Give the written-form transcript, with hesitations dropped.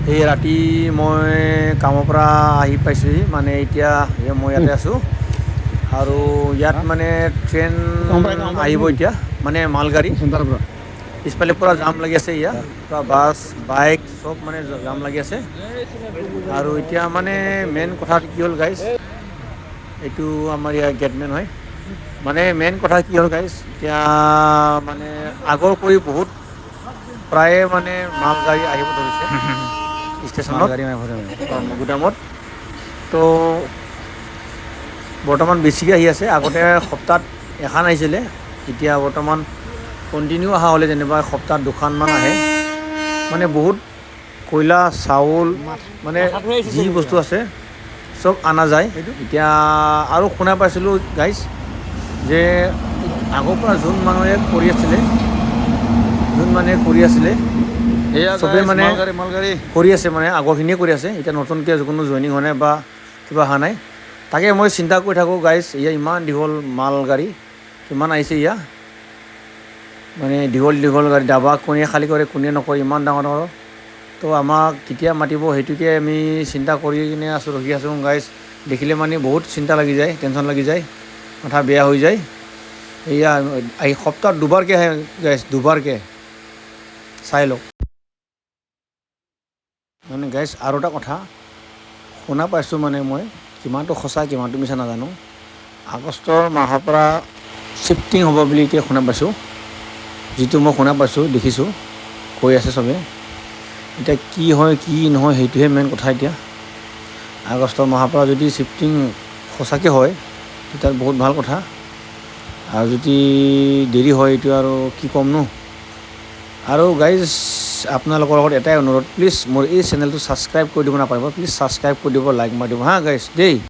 এই ৰাতি মই কামৰ পৰা আহি পাইছোঁহি মানে এতিয়া মই ইয়াতে আছোঁ আৰু ইয়াত মানে ট্ৰেইন আহিব এতিয়া মানে মালগাড়ী পিছফালে পূৰা জাম লাগি আছে ইয়াত পূৰা বাছ বাইক চব মানে জাম লাগি আছে আৰু এতিয়া মানে মেইন কথা কি হ'ল গাইজ এইটো আমাৰ ইয়াৰ গেটমেন হয় মানে মেইন কথা কি হ'ল গাইজ এতিয়া মানে আগৰ কৰি বহুত প্ৰায়ে মানে মালগাড়ী আহিব ধৰিছে ষ্টেচনত গুদামত তো বৰ্তমান বেছিকৈ আহি আছে আগতে সপ্তাহত এখন আহিছিলে এতিয়া বৰ্তমান কণ্টিনিউ অহা হ'লে যেনিবা সপ্তাহত দুখনমান আহে মানে বহুত কয়লা চাউল মানে যি বস্তু আছে চব অনা যায় এতিয়া আৰু শুনা পাইছিলোঁ গাইজ যে আগৰ পৰা যোন মানুহে কৰি আছিলে চবেই মানে কৰি আছে মানে আগৰখিনিয়ে কৰি আছে এতিয়া নতুনকৈ কোনো জইনিং হোৱা নাই বা কিবা অহা নাই তাকে মই চিন্তা কৰি থাকোঁ গাইজ এয়া ইমান দীঘল মালগাড়ী কিমান আহিছে ইয়া মানে দীঘল গাড়ী ডাবা কোনে খালী কৰে কোনে নকৰে ইমান ডাঙৰ তো আমাক কেতিয়া মাতিব সেইটোকে আমি চিন্তা কৰি কিনে ৰখি আছোঁ গাইজ দেখিলে মানে বহুত চিন্তা লাগি যায় টেনশ্যন লাগি যায় মাথা বেয়া হৈ যায় এয়া এই সপ্তাহত দুবাৰকৈ আহে গাইজ দুবাৰকৈ চাই লওক মানে গাইজ আৰু এটা কথা শুনা পাইছোঁ মানে মই কিমানটো সঁচা কিমানটো মিছা নাজানো আগষ্টৰ মাহৰ পৰা শ্বিফ্টিং হ'ব বুলি এতিয়া শুনা পাইছোঁ যিটো মই শুনা পাইছোঁ দেখিছোঁ কৈ আছে চবে এতিয়া কি হয় কি নহয় সেইটোহে মেইন কথা এতিয়া আগষ্টৰ মাহৰ পৰা যদি শ্বিফ্টিং সঁচাকৈ হয় তেতিয়া বহুত ভাল কথা আৰু যদি দেৰি হয় এইটো আৰু কি ক'ম ন আৰু গাইজ আপোনালোকৰ লগত এটাই অনুৰোধ প্লিজ মোৰ এই চেনেলটো ছাবস্ক্ৰাইব কৰি দিব নাপাৰিব প্লিজ ছাবস্ক্ৰাইব কৰি দিব লাইক মাৰি দিব হা গাইজ দেই